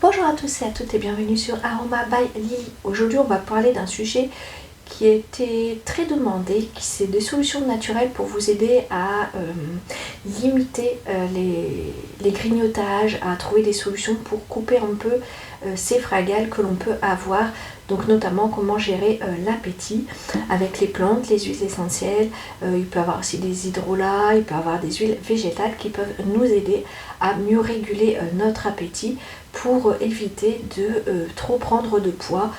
Bonjour à tous et à toutes et bienvenue sur Aroma by Lily. Aujourd'hui on va parler d'un sujet qui a été très demandé, qui c'est des solutions naturelles pour vous aider à limiter les grignotages, à trouver des solutions pour couper un peu ces fragales que l'on peut avoir. Donc notamment comment gérer l'appétit avec les plantes, les huiles essentielles. Il peut y avoir aussi des hydrolats, il peut y avoir des huiles végétales qui peuvent nous aider à mieux réguler notre appétit pour éviter de trop prendre de poids.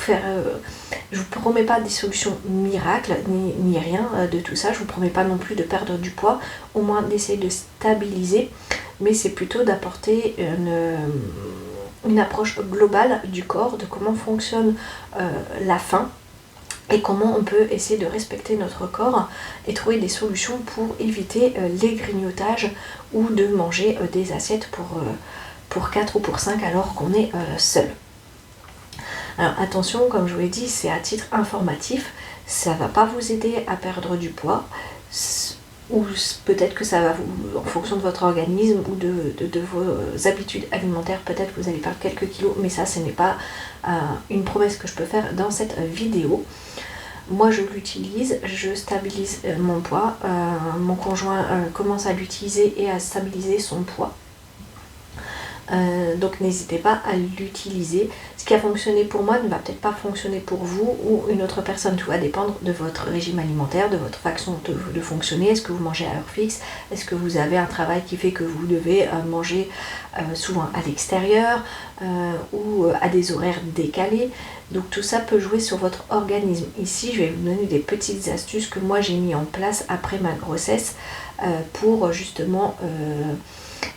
Je ne vous promets pas des solutions miracles ni rien de tout ça, je ne vous promets pas non plus de perdre du poids, au moins d'essayer de stabiliser, mais c'est plutôt d'apporter une approche globale du corps, de comment fonctionne la faim et comment on peut essayer de respecter notre corps et trouver des solutions pour éviter les grignotages ou de manger des assiettes pour 4 ou pour 5 alors qu'on est seul. Alors attention, comme je vous l'ai dit, c'est à titre informatif, ça ne va pas vous aider à perdre du poids, ou peut-être que ça va vous, en fonction de votre organisme ou de vos habitudes alimentaires, peut-être que vous allez perdre quelques kilos, mais ça ce n'est pas une promesse que je peux faire dans cette vidéo. Moi je l'utilise, je stabilise mon poids, mon conjoint commence à l'utiliser et à stabiliser son poids. Donc n'hésitez pas à l'utiliser. Ce qui a fonctionné pour moi ne va peut-être pas fonctionner pour vous ou une autre personne. Tout va dépendre de votre régime alimentaire, de votre façon de fonctionner. Est-ce que vous mangez à heure fixe? Est-ce que vous avez un travail qui fait que vous devez manger souvent à l'extérieur ou à des horaires décalés? Donc tout ça peut jouer sur votre organisme. Ici je vais vous donner des petites astuces que moi j'ai mis en place après ma grossesse pour justement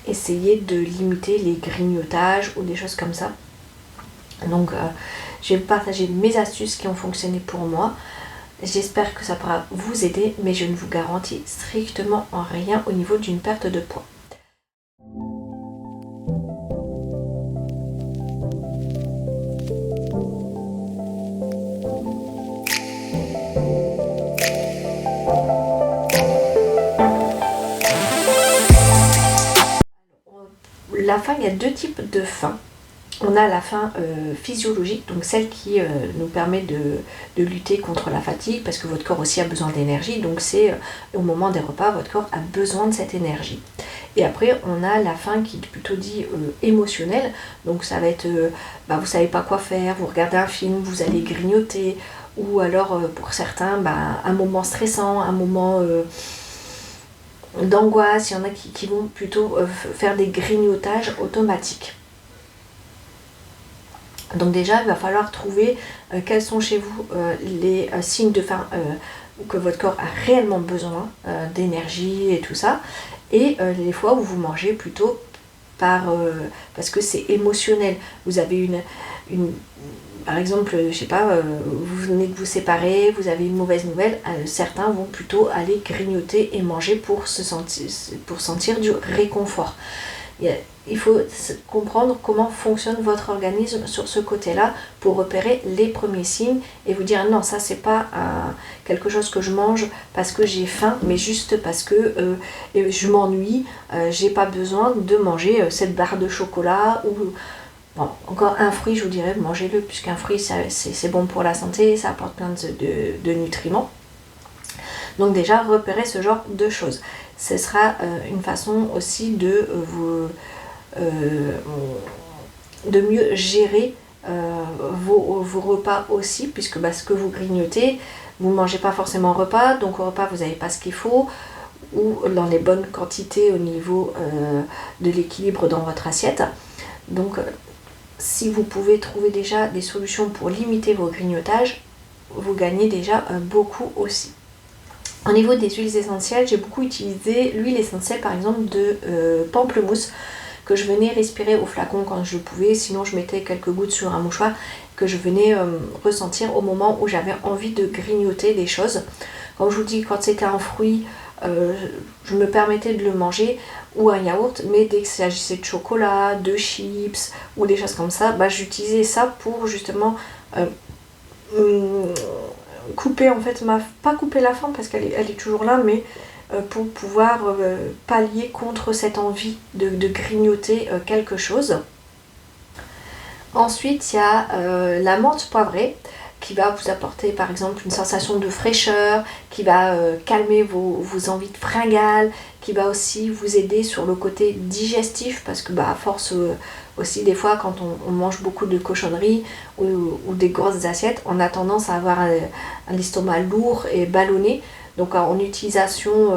essayer de limiter les grignotages ou des choses comme ça. Donc je vais partager mes astuces qui ont fonctionné pour moi. J'espère que ça pourra vous aider, mais je ne vous garantis strictement en rien au niveau d'une perte de poids. La faim, il y a deux types de faim. On a la faim physiologique, donc celle qui nous permet de lutter contre la fatigue, parce que votre corps aussi a besoin d'énergie, donc c'est au moment des repas, votre corps a besoin de cette énergie. Et après, on a la faim qui est plutôt dit émotionnelle, donc ça va être, vous savez pas quoi faire, vous regardez un film, vous allez grignoter, ou alors pour certains, un moment stressant, un moment d'angoisse, il y en a qui vont plutôt faire des grignotages automatiques. Donc déjà, il va falloir trouver quels sont chez vous les signes de faim que votre corps a réellement besoin d'énergie et tout ça. Et les fois où vous mangez plutôt parce que c'est émotionnel. Vous avez par exemple, je sais pas, vous venez de vous séparer, vous avez une mauvaise nouvelle, certains vont plutôt aller grignoter et manger pour sentir du réconfort. Il faut comprendre comment fonctionne votre organisme sur ce côté-là pour repérer les premiers signes et vous dire non, ça c'est pas quelque chose que je mange parce que j'ai faim, mais juste parce que je m'ennuie, j'ai pas besoin de manger cette barre de chocolat ou bon, encore un fruit, je vous dirais mangez-le puisqu'un fruit c'est bon pour la santé, ça apporte plein de nutriments. Donc déjà repérer ce genre de choses. Ce sera une façon aussi de mieux gérer vos repas aussi, puisque ce que vous grignotez, vous ne mangez pas forcément au repas, donc au repas vous n'avez pas ce qu'il faut, ou dans les bonnes quantités au niveau de l'équilibre dans votre assiette. Donc si vous pouvez trouver déjà des solutions pour limiter vos grignotages, vous gagnez déjà beaucoup aussi. Au niveau des huiles essentielles, j'ai beaucoup utilisé l'huile essentielle par exemple de pamplemousse que je venais respirer au flacon quand je pouvais, sinon je mettais quelques gouttes sur un mouchoir que je venais ressentir au moment où j'avais envie de grignoter des choses. Comme je vous dis, quand c'était un fruit, je me permettais de le manger ou un yaourt, mais dès qu'il s'agissait de chocolat, de chips ou des choses comme ça, j'utilisais ça pour justement couper en fait pas couper la faim parce qu'elle est toujours là, mais pour pouvoir pallier contre cette envie de grignoter quelque chose. Ensuite, il y a la menthe poivrée qui va vous apporter par exemple une sensation de fraîcheur, qui va calmer vos envies de fringales, qui va aussi vous aider sur le côté digestif parce que à force aussi des fois quand on mange beaucoup de cochonneries ou des grosses assiettes, on a tendance à avoir un estomac lourd et ballonné. Donc en utilisation,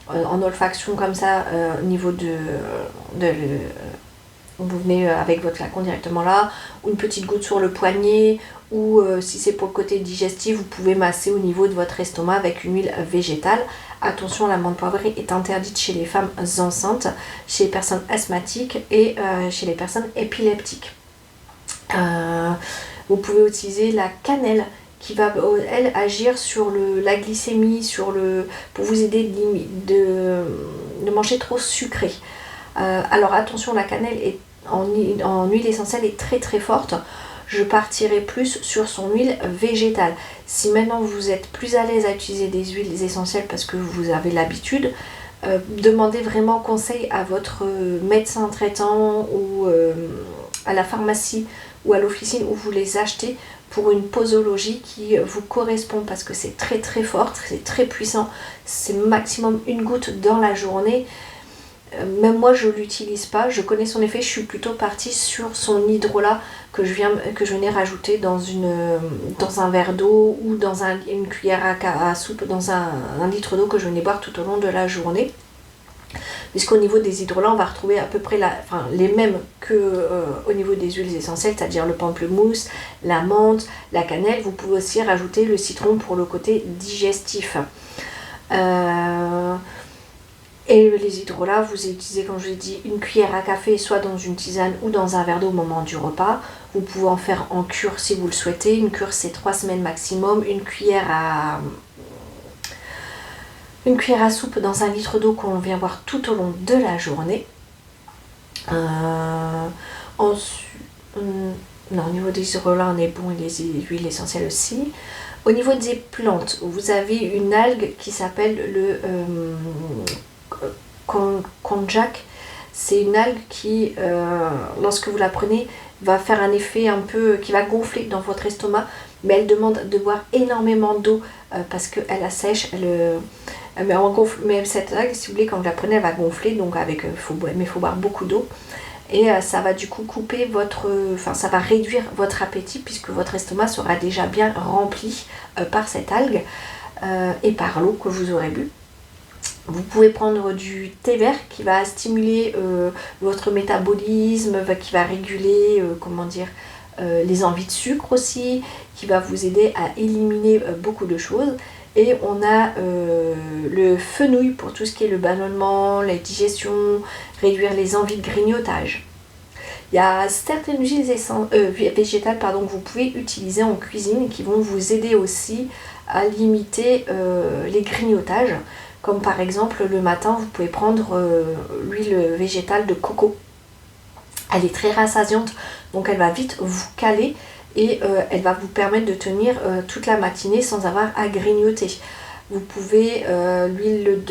en olfaction comme ça, au niveau vous venez avec votre flacon directement là, ou une petite goutte sur le poignet, ou si c'est pour le côté digestif, vous pouvez masser au niveau de votre estomac avec une huile végétale. Attention, la menthe poivrée est interdite chez les femmes enceintes, chez les personnes asthmatiques et chez les personnes épileptiques. Vous pouvez utiliser la cannelle qui va, elle, agir sur la glycémie, pour vous aider de manger trop sucré. Alors attention, la cannelle est en huile essentielle est très très forte. Je partirai plus sur son huile végétale. Si maintenant vous êtes plus à l'aise à utiliser des huiles essentielles parce que vous avez l'habitude, demandez vraiment conseil à votre médecin traitant ou à la pharmacie ou à l'officine où vous les achetez pour une posologie qui vous correspond parce que c'est très très fort, c'est très puissant, c'est maximum une goutte dans la journée. Même moi je l'utilise pas, je connais son effet, je suis plutôt partie sur son hydrolat que je venais rajouter dans un verre d'eau ou dans une cuillère à soupe, dans un litre d'eau que je venais boire tout au long de la journée. Puisqu'au niveau des hydrolats, on va retrouver à peu près les mêmes qu'au niveau des huiles essentielles, c'est-à-dire le pamplemousse, la menthe, la cannelle. Vous pouvez aussi rajouter le citron pour le côté digestif. Et les hydrolats, vous utilisez, comme je l'ai dit, une cuillère à café, soit dans une tisane ou dans un verre d'eau au moment du repas. Vous pouvez en faire en cure si vous le souhaitez. Une cure, c'est 3 semaines maximum. Une cuillère à soupe dans un litre d'eau qu'on vient boire tout au long de la journée. Au niveau des hydrolats, on est bon et les huiles essentielles aussi. Au niveau des plantes, vous avez une algue qui s'appelle le konjac. C'est une algue qui, lorsque vous la prenez, va faire un effet un peu qui va gonfler dans votre estomac, mais elle demande de boire énormément d'eau parce qu'elle assèche, mais cette algue, si vous voulez, quand vous la prenez, elle va gonfler, donc mais il faut boire beaucoup d'eau. Et ça va du coup ça va réduire votre appétit puisque votre estomac sera déjà bien rempli par cette algue et par l'eau que vous aurez bu. Vous pouvez prendre du thé vert qui va stimuler votre métabolisme, qui va réguler les envies de sucre aussi, qui va vous aider à éliminer beaucoup de choses. Et on a le fenouil pour tout ce qui est le ballonnement, la digestion, réduire les envies de grignotage. Il y a certaines huiles végétales que vous pouvez utiliser en cuisine qui vont vous aider aussi à limiter les grignotages. Comme par exemple le matin, vous pouvez prendre l'huile végétale de coco. Elle est très rassasiante, donc elle va vite vous caler et elle va vous permettre de tenir toute la matinée sans avoir à grignoter. Vous pouvez l'huile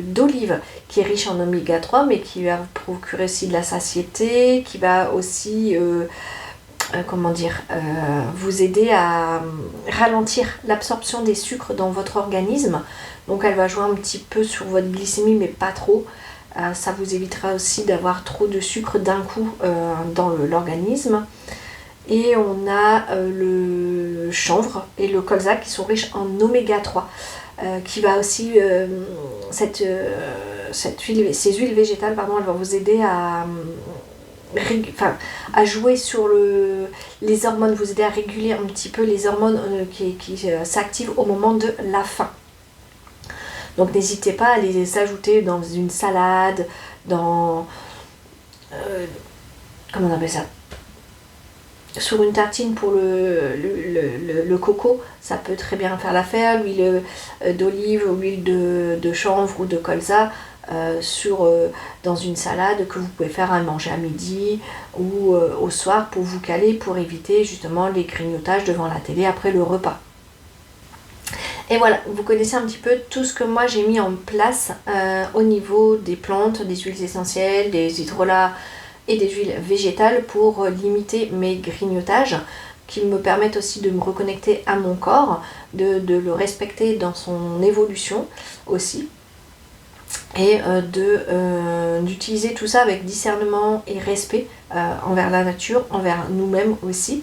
d'olive qui est riche en oméga 3 mais qui va vous procurer aussi de la satiété, qui va aussi vous aider à ralentir l'absorption des sucres dans votre organisme. Donc elle va jouer un petit peu sur votre glycémie mais pas trop. Ça vous évitera aussi d'avoir trop de sucre d'un coup dans l'organisme. Et on a le chanvre et le colza qui sont riches en oméga 3 qui va aussi ces huiles végétales elles vont vous aider à jouer sur les hormones, vous aider à réguler un petit peu les hormones qui s'activent au moment de la faim. Donc n'hésitez pas à les ajouter dans une salade, dans comment on appelle ça, sur une tartine pour le coco, ça peut très bien faire l'affaire. L'huile d'olive, l'huile de chanvre ou de colza dans une salade que vous pouvez faire à manger à midi ou au soir pour vous caler, pour éviter justement les grignotages devant la télé après le repas. Et voilà, vous connaissez un petit peu tout ce que moi j'ai mis en place au niveau des plantes, des huiles essentielles, des hydrolats, et des huiles végétales pour limiter mes grignotages, qui me permettent aussi de me reconnecter à mon corps, de le respecter dans son évolution aussi, et d'utiliser tout ça avec discernement et respect envers la nature, envers nous-mêmes aussi.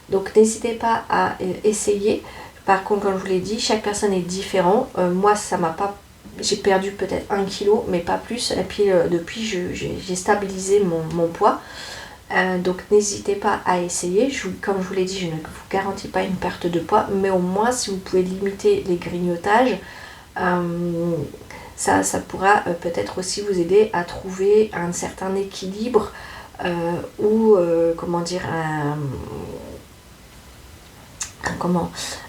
Donc n'hésitez pas à essayer. Par contre, comme je vous l'ai dit, chaque personne est différente. Moi, ça m'a pas... J'ai perdu peut-être 1 kg, mais pas plus. Et puis depuis, j'ai stabilisé mon poids. Donc n'hésitez pas à essayer. Comme je vous l'ai dit, je ne vous garantis pas une perte de poids, mais au moins si vous pouvez limiter les grignotages, ça pourra peut-être aussi vous aider à trouver un certain équilibre ou comment dire,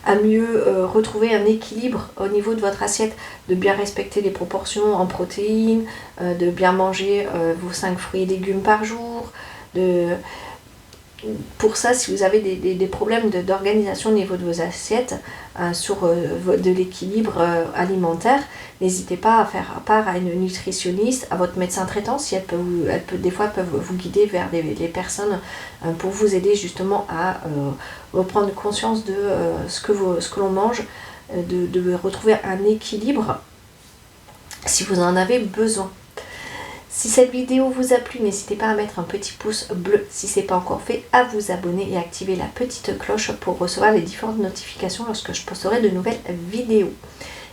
à mieux retrouver un équilibre au niveau de votre assiette, de bien respecter les proportions en protéines, de bien manger vos 5 fruits et légumes par jour. Pour ça, si vous avez des problèmes d'organisation au niveau de vos assiettes, sur de l'équilibre alimentaire, n'hésitez pas à faire part à une nutritionniste, à votre médecin traitant, si des fois peuvent vous guider vers les personnes pour vous aider justement à reprendre conscience de ce que l'on mange, de retrouver un équilibre si vous en avez besoin. Si cette vidéo vous a plu, n'hésitez pas à mettre un petit pouce bleu si ce n'est pas encore fait, à vous abonner et activer la petite cloche pour recevoir les différentes notifications lorsque je posterai de nouvelles vidéos.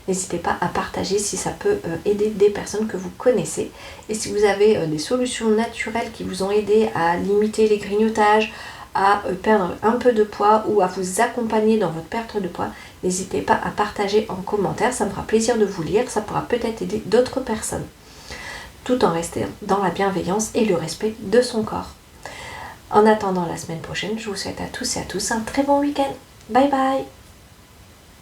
N'hésitez pas à partager si ça peut aider des personnes que vous connaissez. Et si vous avez des solutions naturelles qui vous ont aidé à limiter les grignotages, à perdre un peu de poids ou à vous accompagner dans votre perte de poids, n'hésitez pas à partager en commentaire. Ça me fera plaisir de vous lire, ça pourra peut-être aider d'autres personnes, tout en restant dans la bienveillance et le respect de son corps. En attendant la semaine prochaine, je vous souhaite à tous et à tous un très bon week-end. Bye bye!